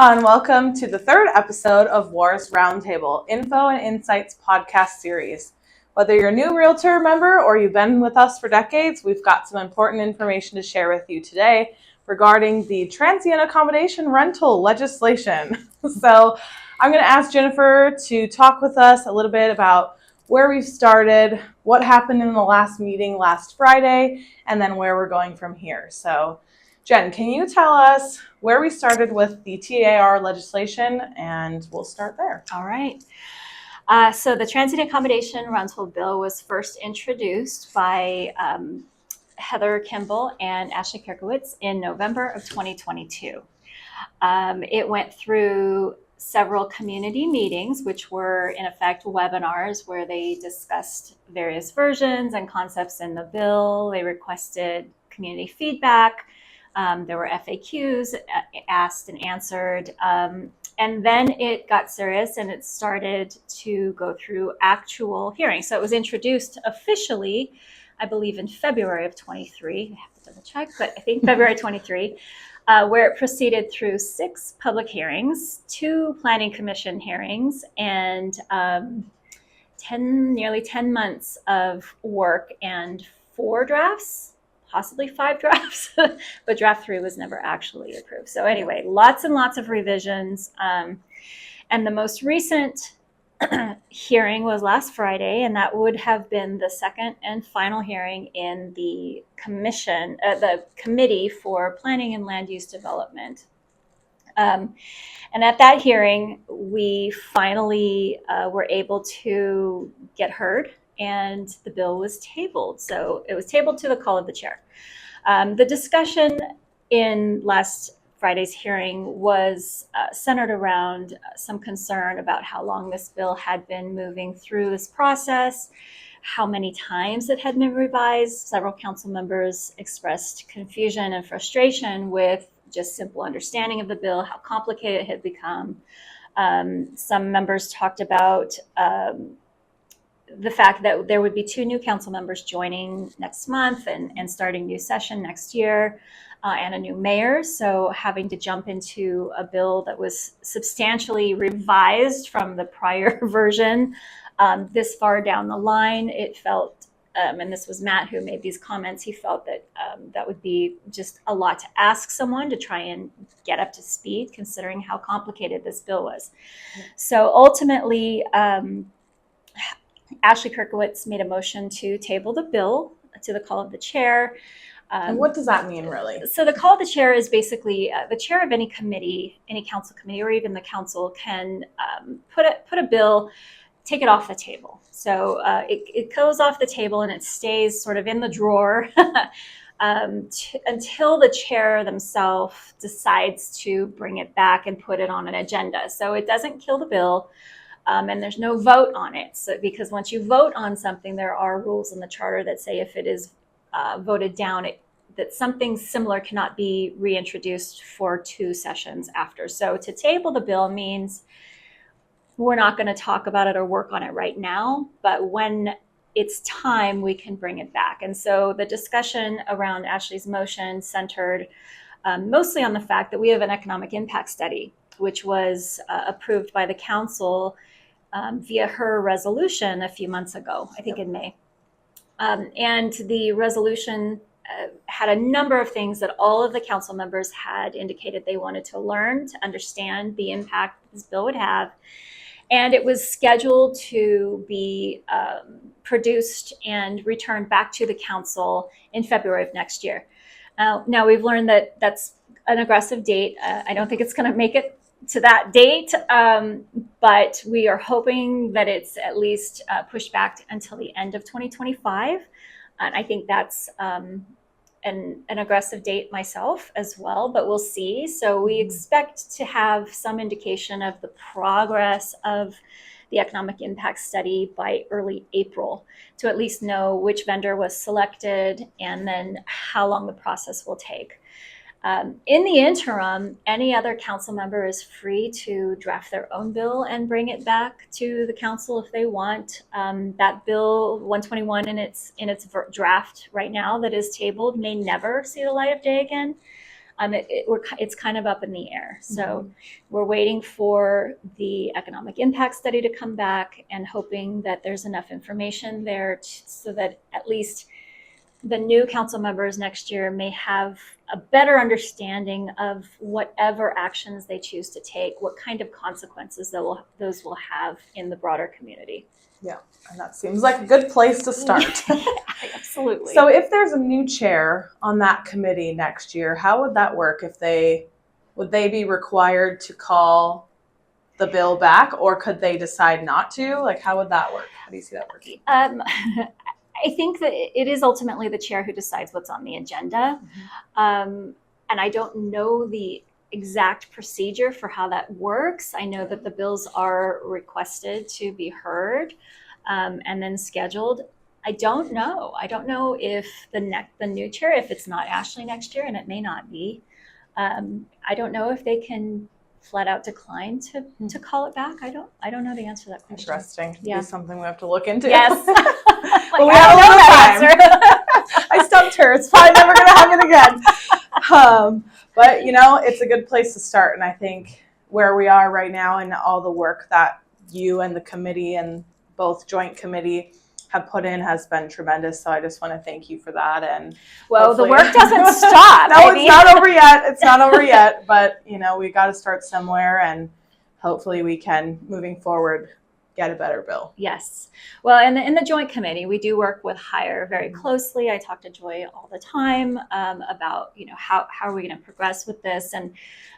Aloha and welcome to the third episode of Wars Roundtable, Info and Insights podcast series. Whether you're a new Realtor member or you've been with us for decades, we've got some important information to share with you today regarding the transient accommodation rental legislation. So I'm going to ask Jennifer to talk with us a little bit about where we've started, what happened in the last meeting last Friday, and then where we're going from here. So Jen, can you tell us where we started with the TAR legislation, and we'll start there. All right. So the Transient Accommodation Rental Bill was first introduced by Heather Kimball and Ashley Kirkowitz in November of 2022. It went through several community meetings, which were in effect webinars where they discussed various versions and concepts in the bill. They requested community feedback. There were FAQs asked and answered. And then it got serious and it started to go through actual hearings. So it was introduced officially, I believe, in February of 23. I have to double check, but I think February 23, where it proceeded through 6 public hearings, 2 planning commission hearings, and nearly 10 months of work and 4 drafts. Possibly 5 drafts, but draft 3 was never actually approved. So anyway, lots and lots of revisions. And the most recent hearing was last Friday, and that would have been the second and final hearing in the the Committee for Planning and Land Use Development. And at that hearing, we finally were able to get heard, and the bill was tabled. So it was tabled to the call of the chair. The discussion in last Friday's hearing was centered around some concern about how long this bill had been moving through this process, how many times it had been revised. Several council members expressed confusion and frustration with just simple understanding of the bill, how complicated it had become. Some members talked about the fact that there would be 2 new council members joining next month and starting new session next year, and a new mayor. So having to jump into a bill that was substantially revised from the prior version this far down the line, it felt, and this was Matt who made these comments, he felt that that would be just a lot to ask someone to try and get up to speed, considering how complicated this bill was. So ultimately, Ashley Kirkowitz made a motion to table the bill to the call of the chair. And what does that mean, really? So the call of the chair is basically the chair of any committee, any council committee, or even the council can put a bill, take it off the table. So it goes off the table and it stays sort of in the drawer until the chair themselves decides to bring it back and put it on an agenda. So it doesn't kill the bill. And there's no vote on it. So because once you vote on something, there are rules in the charter that say if it is voted down, that something similar cannot be reintroduced for 2 sessions after. So to table the bill means we're not going to talk about it or work on it right now, but when it's time, we can bring it back. And so the discussion around Ashley's motion centered mostly on the fact that we have an economic impact study, which was approved by the council via her resolution a few months ago, I think in May. And the resolution had a number of things that all of the council members had indicated they wanted to learn to understand the impact this bill would have. And it was scheduled to be produced and returned back to the council in February of next year. Now we've learned that that's an aggressive date. I don't think it's going to make it to that date, but we are hoping that it's at least pushed back until the end of 2025. And I think that's an aggressive date myself as well, but we'll see. So we expect to have some indication of the progress of the economic impact study by early April to at least know which vendor was selected and then how long the process will take. In the interim, any other council member is free to draft their own bill and bring it back to the council if they want. That bill 121 in its draft right now that is tabled may never see the light of day again. It's kind of up in the air. So we're waiting for the economic impact study to come back and hoping that there's enough information there so that at least the new council members next year may have a better understanding of whatever actions they choose to take, what kind of consequences those will have in the broader community. Yeah, and that seems like a good place to start. Absolutely. So if there's a new chair on that committee next year, how would that work? Would they be required to call the bill back, or could they decide not to? Like, how would that work? How do you see that working? I think that it is ultimately the chair who decides what's on the agenda. And I don't know the exact procedure for how that works. I know that the bills are requested to be heard and then scheduled. I don't know. I don't know if the new chair, if it's not Ashley next year, and it may not be, I don't know if they can flat out decline to call it back. I don't know the answer to that question. Interesting. Yeah. Be something we have to look into. Yes. Well, we have a little time. I stumped her. It's probably never going to happen again. But it's a good place to start. And I think where we are right now and all the work that you and the committee and both joint committee have put in has been tremendous. So I just want to thank you for that. And well, the work doesn't stop. No, it's not over yet. It's not over yet. But we got to start somewhere, and hopefully we can, moving forward, get a better bill. Yes. Well, in the joint committee, we do work with Hire very closely. I talk to Joy all the time about how are we going to progress with this, and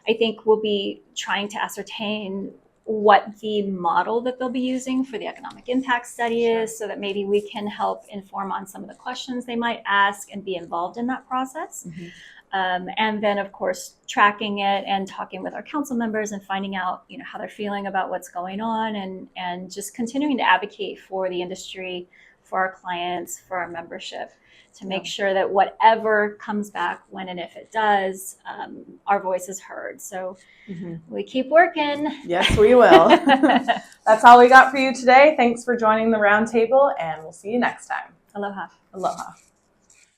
I think we'll be trying to ascertain what the model that they'll be using for the economic impact study is, so that maybe we can help inform on some of the questions they might ask and be involved in that process. And then, of course, tracking it and talking with our council members and finding out, how they're feeling about what's going on, and just continuing to advocate for the industry, for our clients, for our membership, to make sure that whatever comes back, when and if it does, our voice is heard. So we keep working. Yes, we will. That's all we got for you today. Thanks for joining the roundtable, and we'll see you next time. Aloha. Aloha.